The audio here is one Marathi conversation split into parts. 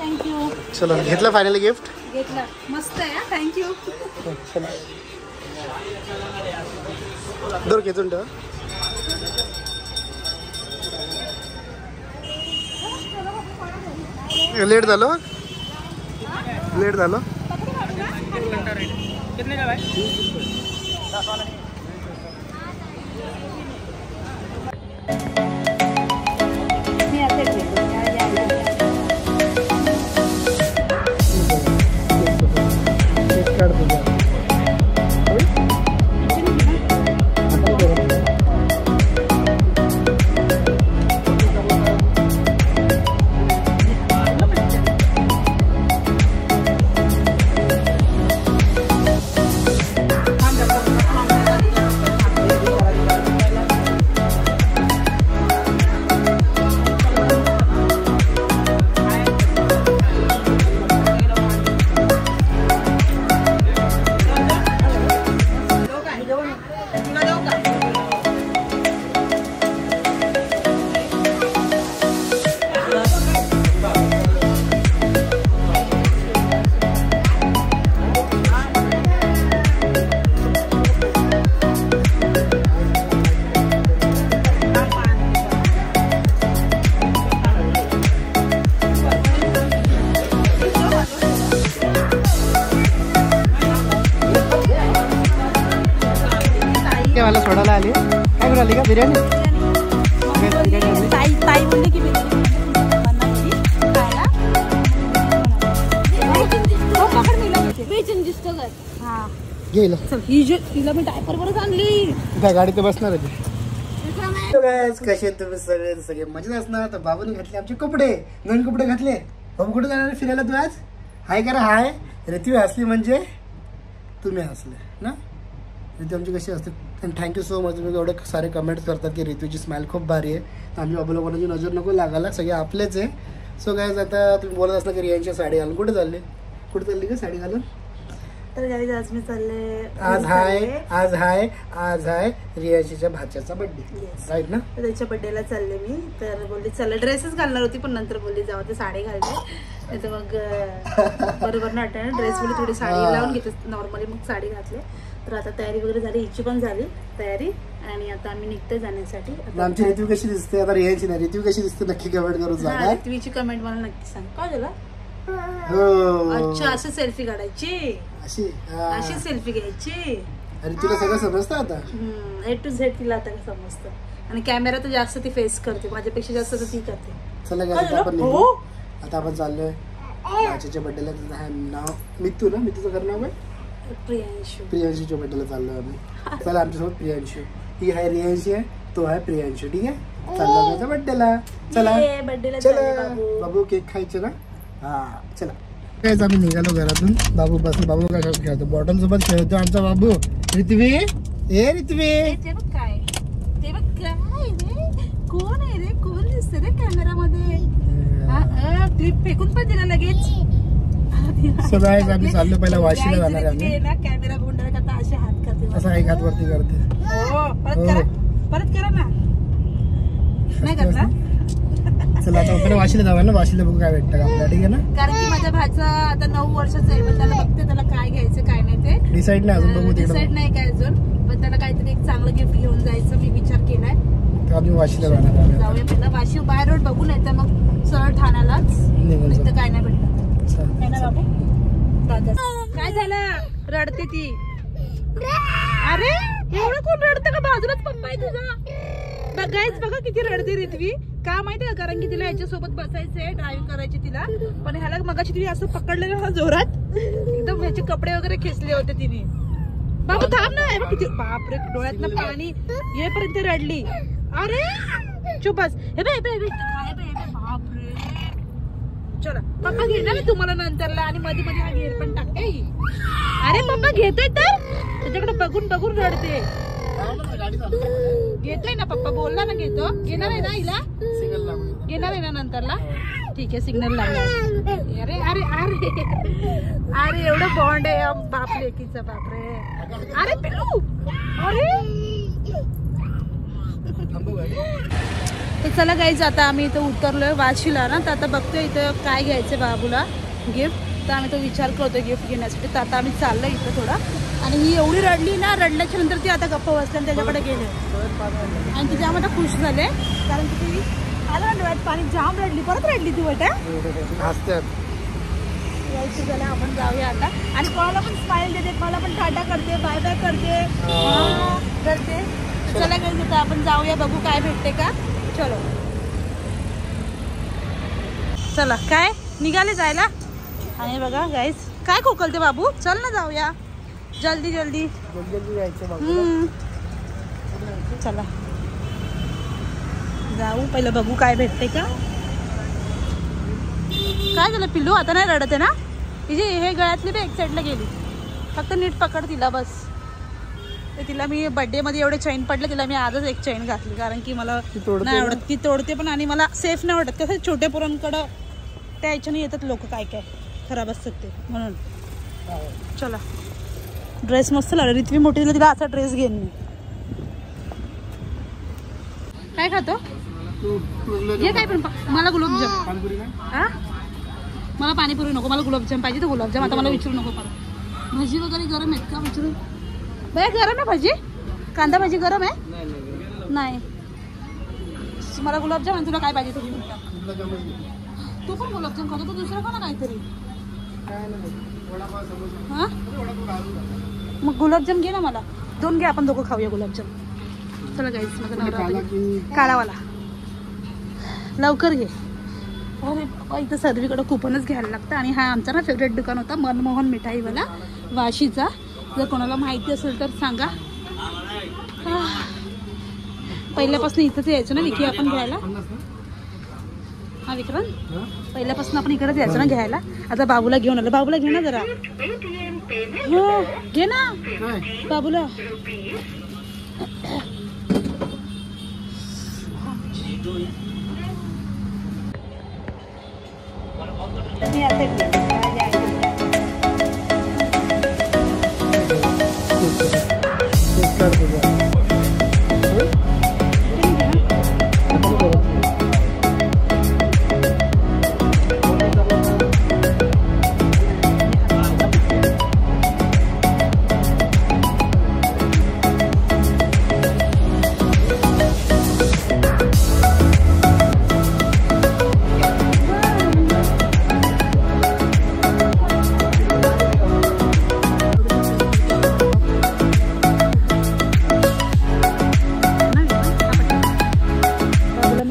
थँक्यू. चला घेतलं फायनली गिफ्ट. घेतलं मस्त आहे. थँक्यू. चला दर घेतून ठेव. लेट झालं. लेट झालं. मला सोडायला आली. काय करायला का बिर्याणी. ताई ताई बोलली की बिर्याणी बनवायची खायला. हा गेलं. चल ही जे तिला मी डायपर वरच आणली. काय गाडी तर बसणार आहे. कसे तुम्ही सगळे मजेत असणार. तर बाबूने घातले आमचे कपडे. नवीन कपडे घातले. बाबू कुठे जाणार फिरायला तू आज. हाय करा हाय. ऋतू हसली म्हणजे तुम्ही हसले ना. ऋतू आमची कशी असते. आणि थँक्यू सो मच. तुम्ही एवढे सारे कमेंट्स करतात की ऋतूची स्माईल खूप भारी आहे. आमच्या बाबूला कोणाची नजर नको लागायला. सगळे आपलेच आहे. सो गाईज आता तुम्ही बोलत असणार की रियांची साडी घालून कुठे चालले. कुठे चालली का साडी घालून. तर गाईज आज मी चालले. आज हाय रियांशीच्या भाच्याचा बर्थडे राईट ना. तर त्याच्या बर्थडेला चालले मी. तर बोलली चला ड्रेसच घालणार होती पण नंतर बोलली जाऊ ते साडी घालते. नाही तर मग बरोबर ना वाटतं. ड्रेस बोलली थोडी साडी लावून घेते नॉर्मली. मग साडी घातली. तर आता तयारी वगैरे झाली. हिची पण झाली तयारी. आणि आता आम्ही निघतोय जाण्यासाठी. आमची ऋतू कशी दिसते आता. रियांची नाही ऋतू कशी दिसते नक्की कमेंट करून सांगा. ऋतूची कमेंट मला नक्की सांग. काय झालं. अच्छा अशी सेल्फी काढायची. अशी सेल्फी घ्यायची. अरे तुला सगळं समजतं आता. A to Z तिला आता समजतं. आणि कॅमेरा तर जास्त ती फेस करते. माझ्यापेक्षा जास्त तर ती करते. चला आता आपण चाललोय भाच्याच्या बर्थडेला. नाव मितू ना. मितूचं खरं नाव आहे प्रियांशू. प्रियांशूच्या बर्थडेला चाललोय आम्ही. चला आमच्यासोबत प्रियांशू. ही आहे रियांशी आहे. तो आहे प्रियांशू. ठीक आहे. चाललो माझ्या बर्थडेला. चला चला बाबू केक खायचं ना. हा चला. काहीच आम्ही निघालो घरातून. बाबू बसलो. बाबू काय खेळतो बॉटल सोबत खेळतो आमचा बाबू. ऋत्वी ए ऋत्वी काय ते बघ काय रे. कोण आहे रे. कोण दिसते रे कॅमेरा मध्ये. क्लिप फेकून पण दिला लगेच. सगळ्याच आम्ही चाललो पहिला वाशीला जाणार आम्ही. कॅमेरा बघून आता असे हात करते. असा एक हात वरती करते. परत करा ना. नाही करता. चला आता आपण वाशीला जाऊ ना. वाशीला बघू काय भेटतं आपल्याला. ठीक आहे ना. कारण की माझ्या भाचा आता 9 वर्षाचा आहे. पण त्याला बघते त्याला काय घ्यायचं काय नाही ते डिसाईड नाही अजून. बघू डिसाईड नाही काय अजून. पण त्याला काहीतरी एक चांगलं गिफ्ट घेऊन जायचं मी विचार केलाय. आम्ही वाशीला जाणार. जाऊया पहिला वाशी बाय रोड बघू. नाही तर मग सरळ ठाण्यालाच. नाही काय नाही भेटत ना बाबू. काय झालं. रडते ती. अरे एवढं कोण रडतं का. बाजूलाच पप्पा आहे तुझा. बघायच बघा किती रडते ऋत्वी. का माहितीये का. कारण की तिला याच्यासोबत बसायचंय. ड्रायव्हिंग करायची तिला. पण ह्याला मगाशी तिने असं पकडलेलं ना जोरात. एकदम ह्याचे कपडे वगैरे खेचले होते तिने. बाबू थांब ना. किती बापरे डोळ्यातनं पाणी येईपर्यंत रडली. अरे चुप बस. हे बापरे. चला पप्पा घेणार मी तुम्हाला नंतरला. आणि मध्ये मध्ये हा घेर पण टाकते. अरे पप्पा घेतोय तर त्याच्याकडे बघून बघून रडते. घेतोय ना पप्पा. बोलला ना घेतो. घेणार आहे ना हिला. घेणार आहे ना नंतरला. ठीक आहे सिग्नल लागला. अरे अरे अरे अरे एवढं बॉन्ड आहे बाप लेकीचा. बापरे. अरे पिल्लू. अरे तर चला गाईज आता आम्ही इथं उतरलोय वाशीला ना, तर आता बघतोय इथं काय घ्यायचं बाबूला गिफ्ट. तर आम्ही तो विचार करतोय गिफ्ट घेण्यासाठी. तर आता आम्ही चाललोय इथं थोडा. आणि ही एवढी रडली ना, रडल्याच्या नंतर ती आता गप्प बसली आणि त्याच्याकडे गेले आणि ती जाम आता खुश झाले कारण की ती आलं डोळ्यात पाणी, जाम रडली, परत रडली ती बेटा. झालं आपण जाऊया आता. आणि कोणाला पण स्माइल देते, कोणाला पण टाटा करते, बाय बाय करते करते. चला काही आता आपण जाऊया, बघू काय भेटते का. चलो चला, काय निघाले जायला. आणि बघा गाईज काय खोकलते बाबू, चल ना जाऊया जल्दी जल्दी. चला जाऊ, पहिलं बघू काय भेटते का. काय झालं पिल्लू, आता नाही रडत आहे ना. तिची हे गळ्यातली बी एक साईडला गेली, फक्त नीट पकड तिला बस. ते तिला मी बड्डे मध्ये एवढे चैन पडले, तिला मी आजच एक चैन घातली कारण की मला नाही आवडत, ती तोडते पण आणि मला सेफ नाही वाटत. कसं छोटे पोरांकडं त्या ह्याच्याने येतात लोक, काय काय खराब असतात ते, म्हणून. चला ड्रेस मस्त लागला, रितवी मोठी झाली, तिला असा ड्रेस घेईन मी. काय खातो हे काय पण, मला गुलाबजाम. हा मला पाणीपुरी नको, मला गुलाबजाम पाहिजे. तर गुलाबजाम आता मला विचारू नको परत. भजी वगैरे गरम आहेत का विचारू. बाय गरम आहे भाजी, कांदा भाजी गरम आहे. नाही मला गुलाबजाम. आणि तुला काय पाहिजे तुम्ही म्हणता. तू पण गुलाबजाम खातो, तर दुसरं खा ना काहीतरी. हा मग गुलाबजाम घे ना, मला 2 घे, आपण दोघं खाऊया गुलाबजाम. चला गाईस, माझा नवरा काळावाला लवकर घे. अरे बाबा, इथं सर्वीकडं कुपनच घ्यायला लागतं. आणि हा आमचा ना फेवरेट दुकान होता, मनमोहन मिठाईवाला वाशीचा. जर कोणाला माहिती असेल तर सांगा. पहिल्यापासून इथंच यायचं ना विकी आपण घ्यायला. हा विक्रांत, पहिल्यापासून आपण इकडेच यायचं ना घ्यायला. आता बाबूला घेऊन आलं, बाबूला घे ना जरा. हो घे ना बाबूला.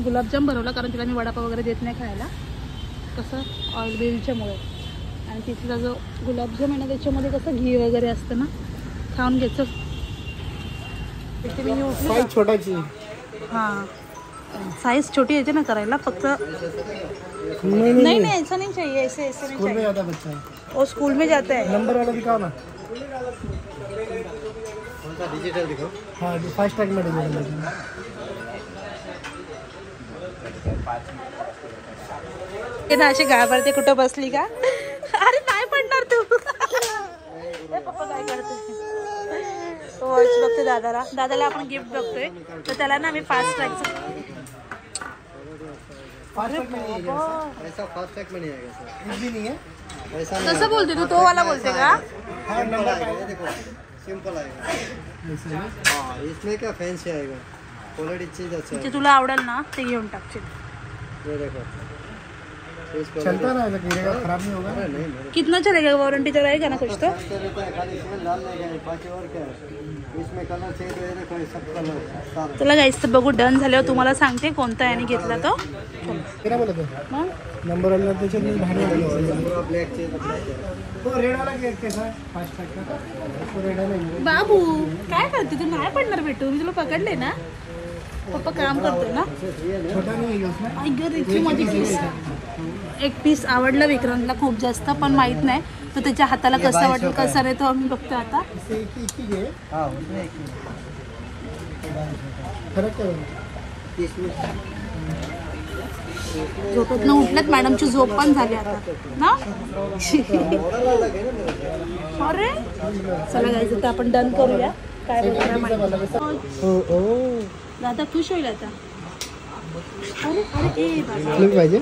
गुलाबजाम बनवला कारण तिला मी वडापाव वगैरे देत नाही खायला, कसं ऑइल बिलच्यामुळे. आणि तिथला जो गुलाबजाम आहे ना, त्याच्यामध्ये कसं घी वगैरे असतं ना. खाऊन घ्यायचं. छोटाची हां साइज छोटी येते ना करायला, फक्त नहीं ऐसा नहीं चाहिए, ऐसे ऐसे नहीं चाहिए. वो स्कूल में जाता है. नंबर वाला दिखाओ ना. डिजिटल दिखाओ. हाँ फास्ट ट्रैक में ना. अशी घाबरते, कुठं बसली का. अरे नाही पडणार तू. पप्पा काय करते, वॉच बघते दादाला. दादाला आपण गिफ्ट बघतोय, तर त्याला ना आम्ही फास्ट ट्रॅकचं. कसं बोलते तू, तो वाला बोलते का. सिंपल आएगा. हाँ इसमें क्या फैंसी आएगा, क्वालिटी चीज अच्छा है. तुला आवडेल ना ते घेऊन टाकशील. ये देखो चलता रहेगा, गिरेगा, खराब नहीं होगा. नहीं कितना चलेगा, वारंटी तो रहेगा ना कुछ तो. चला गाईस, तर बघू डन झाल्यावर तुम्हाला सांगते कोणता याने घेतला तो. नंबर बाबू काय करते तू, नाही पडणार भेटू, मी तुला पकडले ना. पप्पा काम करतोय ना. एक पीस आवडलं विक्रांतला खूप जास्त, पण माहित नाही तो त्याच्या हाताला कसं वाटेल कसं नाही, तो आम्ही बघतो आता. झोपेतनं उठल्यात, मॅडमची झोप पण झाली आता ना. अरे चला जायचं तर आपण डन करूया. काय दादा खुश होईल आता. पाहिजे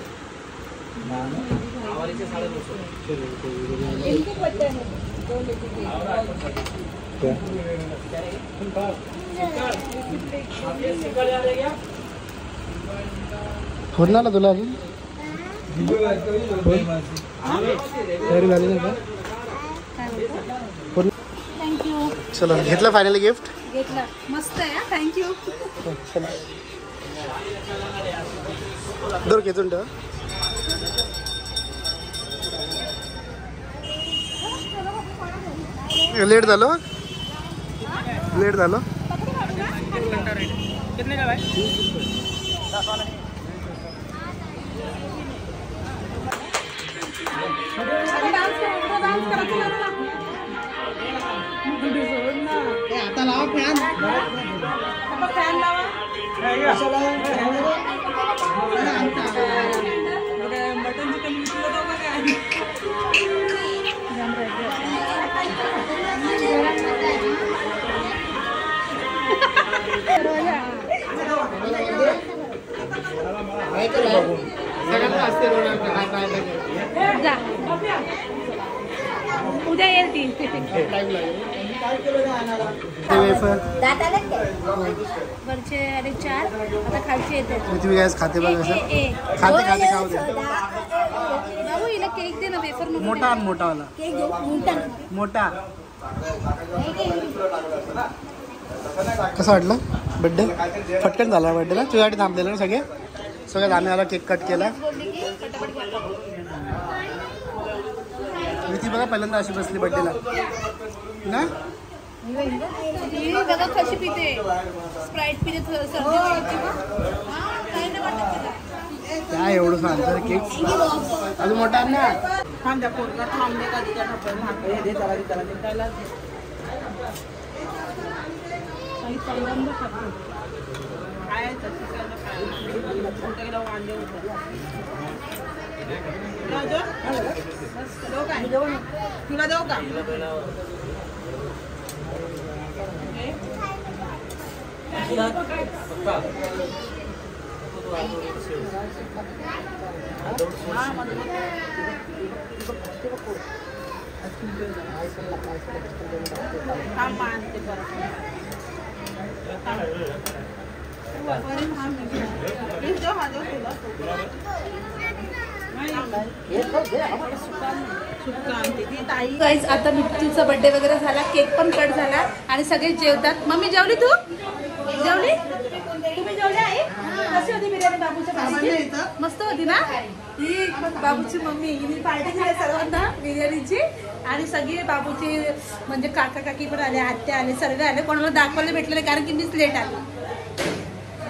होणार ना तुला अजून तयारी झाली ना का? थँक्यू. चला घेतलं फायनली गिफ्ट घेतलं मस्त आहे. थँक्यू. दर घेतून ठेवा. लेट झालं लेट झालं आता लावा फॅन फॅन लावा. मटन उद्या येईल ती. वरचे आणि 4 आता खालचे येते. तुम्ही काय खाते बघा खाते खाते खाऊ दे. बाबू हिला केक दे ना वेफर. मोठा मोठावाला मोठा. कसं वाटलं बड्डे? फटकन झाला बड्डेला. तुझ्यासाठी थांबलेलं ना सगळे सगळ्यात आम्ही आला केक कट केला. ती बघा पहिल्यांदा अशी बसली बड्डेला ना. बघा कशी पिते. स्प्राईट पिते. काय एवढं सांगतो केक अजून मोठा आहे ना. तुला देऊ का? गाईज आता मिठूचा बर्थडे वगैरे झाला. केक पण कट झाला आणि सगळे जेवतात. मम्मी जेवली? तू जेवली? तुम्ही जेवले आई? कशी होती बिर्याणी बाबूच्या भाजीची? मस्त होती ना. ही बाबूची मम्मी हिने पार्टी दिली सर्वांना बिर्याणीची. आणि सगळे बाबूचे म्हणजे काका काकी पण आले, आत्या आले, सर्व आले. कोणाला दाखवायला भेटले नाही कारण की मीच लेट आले.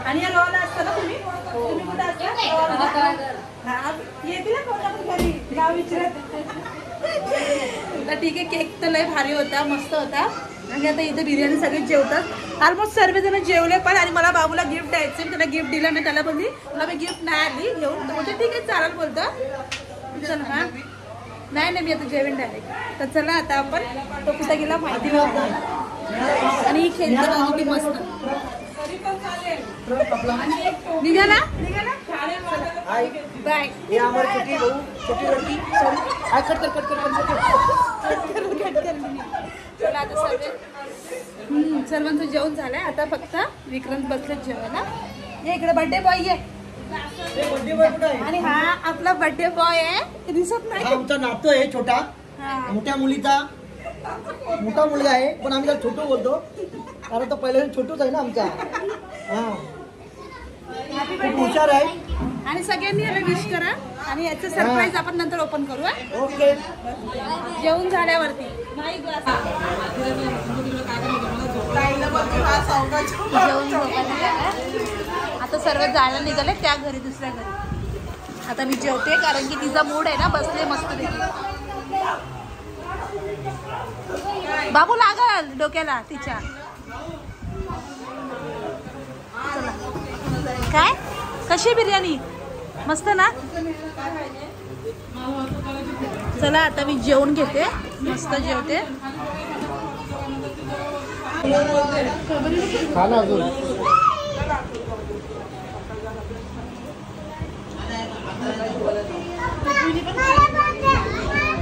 आणि या गावाला असता ना तुम्ही कुठे असता? येते ना कोणा घरी गाव विचारत. तर ठीक आहे. केक तर लय भारी होता, मस्त होता. आणि आता इथे बिर्याणी सगळे जेवतात. ऑलमोस्ट सर्वजण जेवले पण. आणि मला बाबूला गिफ्ट द्यायचं. मी त्याला गिफ्ट दिलं नाही. त्याला बोलली तुला मी गिफ्ट नाही आली घेऊन. म्हणजे ठीक आहे चालेल बोलतो. चल हा नाही मी आता जेवण डायरेक्ट. तर चला आता आपण तो कुठे गेला माहिती नव्हतं. आणि ही खेळतो किती मस्त. निघाला बाय. चला आता सर्वांचं जेवण झालंय. आता फक्त विक्रांत बसले जेवायला. हे इकडे बर्थडे बॉय आहे. आणि हा आपला बर्थडे बॉय आहे. दिसत नाही. आमचा नातू आहे छोटा. मोठ्या मुलीचा मोठा मुलगा आहे पण आम्ही त्याला छोटू बोलतो कारण तो पहिल्या छोटूच आहे ना आमचा. खूप हुशार आहे. आणि सगळ्यांनी याला विश करा. आणि याचं सरप्राईज आपण नंतर ओपन करू. ओके जेवण झाल्यावरती. आता सर्व जायला निघाले त्या घरी दुसऱ्या घरी. आता मी जेवते कारण की तिचा मूड आहे ना. बसले मस्त देखील. बाबू लागल डोक्याला तिच्या. काय कशी बिर्याणी मस्त ना. चला आता मी जेवण घेते. मस्त जेवते.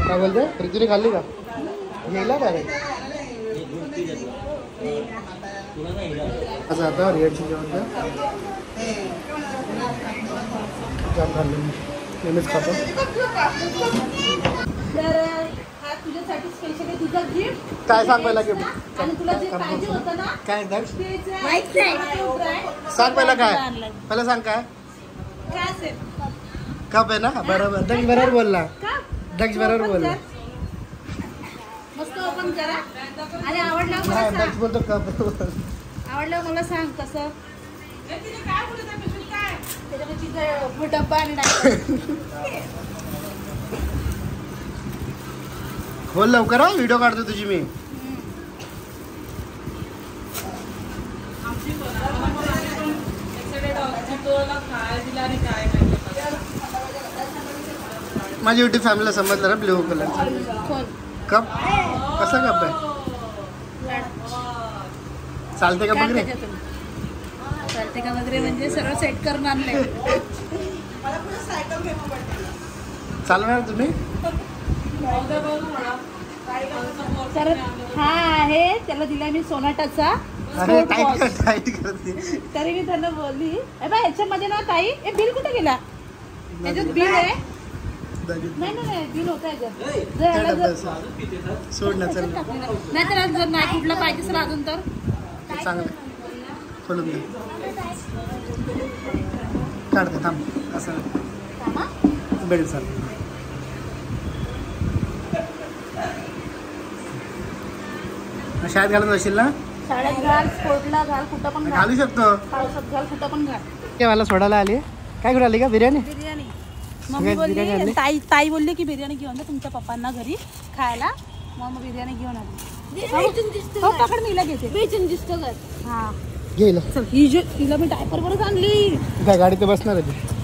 काय बोलते ऋतूने खाल्ली का गेला काय असं आता रियाची जेवण जाम खाल्लं नेहमीच खातो. तर हा तुझ्यासाठी स्पेशल आहे तुझा गिफ्ट. काय सांग पहिला गिफ्ट आणि तुला जे पाहिजे होतं ना काय दक्ष माहित नाही. सांग पहिला काय पहिला सांग काय काय असेल कप आहे ना बरोबर दक्ष बरोबर बोलला का दक्ष बरोबर बोलला मस्त ओपन करा आणि आवडलं मला नाही सांग. दक्ष बोलतो कप आवडलं मला सांग कसं त्याच्यामध्ये डब्बा आणि बोल लवकर हा व्हिडिओ काढतो तुझी मी. माझ्या युट्यूब फॅमिलीला समजलं ना ब्ल्यू कलरचा कप कसा कप आहे चालते का बघ रे चालते का वगैरे म्हणजे सर्व सेट करून आणले. चालणार तुम्ही तर हा आहे त्याला दिला मी सोनाटाचा अरे टाईट करते तरी मी त्यांना बोलली बा याच्यामध्ये ना ताई हे बिल कुठे गेला याच्यात बिल आहे नाही बिल होतं याच्यात सोड ना चल नाही तर जर नाही कुठला पाहिजे असेल अजून तर चांगलं खोलून दे काढते थांब असं बेल्ट चाल शाळेत घालून जाशील ना शाळेत घाल स्पोर्टला घाल कुठं पण घाल घालू शकतो पावसात घाल कुठं पण घाल. काय मला सोडायला आली काय घेऊन आली का बिर्याणी बिर्याणी मम्मी बोलली ताई बोलली की बिर्याणी घेऊन जा तुमच्या पप्पांना घरी खायला मग बिर्याणी घेऊन आली. हो पकड मीला घेते बेचून दिसतो घर हा घेईल चल हिला मी डायपर वरच आणली. काय गाडी तर बसणार आहे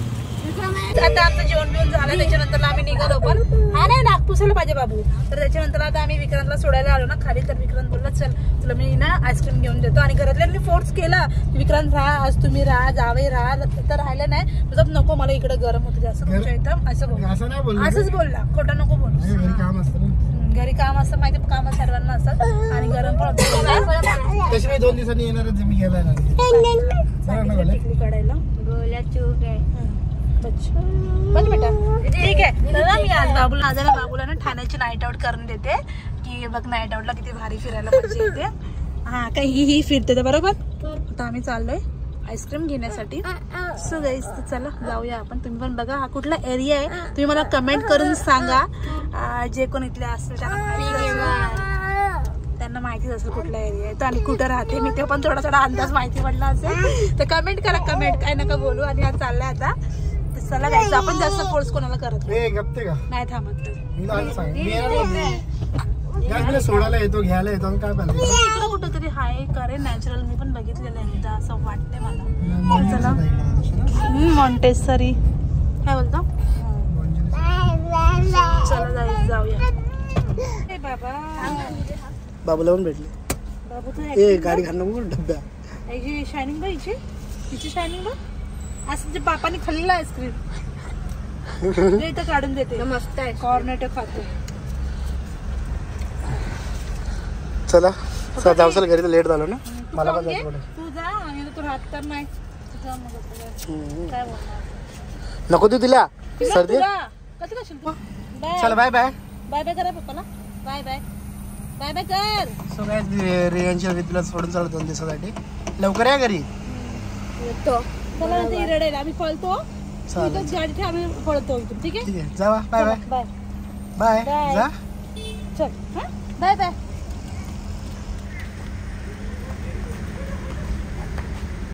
आता आमचं जेवण बिवून झालं त्याच्यानंतर आम्ही निघालो पण हा नाही नागपुसाला पाहिजे बाबू तर त्याच्यानंतर आता आम्ही विक्रांतला सोडायला आलो ना खाली तर विक्रांत बोलला चल तुला मी ना आईस्क्रीम घेऊन देतो आणि घरातल्यांनी फोर्स केला विक्रांत राहा आज तुम्ही राहा जावे राहा तर राहिलं नाही तुझं नको मला इकडे गरम होतं जास्त तुमच्या इथं असं बोल असंच बोलला खोटं नको बोलू काम असतं घरी काम असतं माहिती काम सर्वांना असतात आणि गरम पण होतं. तशी मी 2 दिवसांनी येणार मी गेला काढायला बस बेटा ठीक आहे तर मी आज बाबूला ना ठाण्याची नाईट आउट करून देते की बघ नाईट आउटला किती भारी फिरायला मजा येते. हा काही ही फिरते ते बरोबर. आता आम्ही चाललोय आईस्क्रीम घेण्यासाठी. सो गाईस चला जाऊया आपण. तुम्ही पण बघा हा कुठला एरिया आहे तुम्ही मला कमेंट करून सांगा जे कोण इथले असतील त्यांना माहितीच असेल कुठला एरिया आहे तर आणि कुठं राहते मी ते पण थोडा अंदाज माहिती पडला असेल तर कमेंट करा कमेंट काय नका बोलू. आणि आज चाललंय आता चला जायचं आपण जास्त फोर्स कोणाला करत नाही थांबत सोडायला येतो घ्यायला येतो काय पाहिजे इकडं कुठं तरी हाय करे नॅचरल मी पण बघितलेलं एकदा असं वाटतंय मला. चला मॉन्टेसरी काय बोलतो चला जाऊया. बाबा बाबूला पण भेटले बाबू तर गाडी घालणं डब्या याची शायनिंग बघ हिची शायनिंग बघ असं जे बापाने खाल्लेलं आईस्क्रीम इथं काढून देते मस्त आहे कॉर्नेटो खातो. चला जाऊसल घरी तर लेट झालो ना मला पण तू जा आणि तू राहत तर नाही काय बोलणार नको तू तिला सर्दी कसं करशील तू. चला बाय बाय बाय बाय करा पप्पाला बाय बाय बाय बाय कर. सो काय रियांच्या तुला सोडून चालू 2 दिवसासाठी लवकर या घरी येतो. चला ते रडायला आम्ही पळतो गाडी ठेव आम्ही पळतो ठीक आहे जावा बाय बाय बाय बाय जा चल बाय बाय.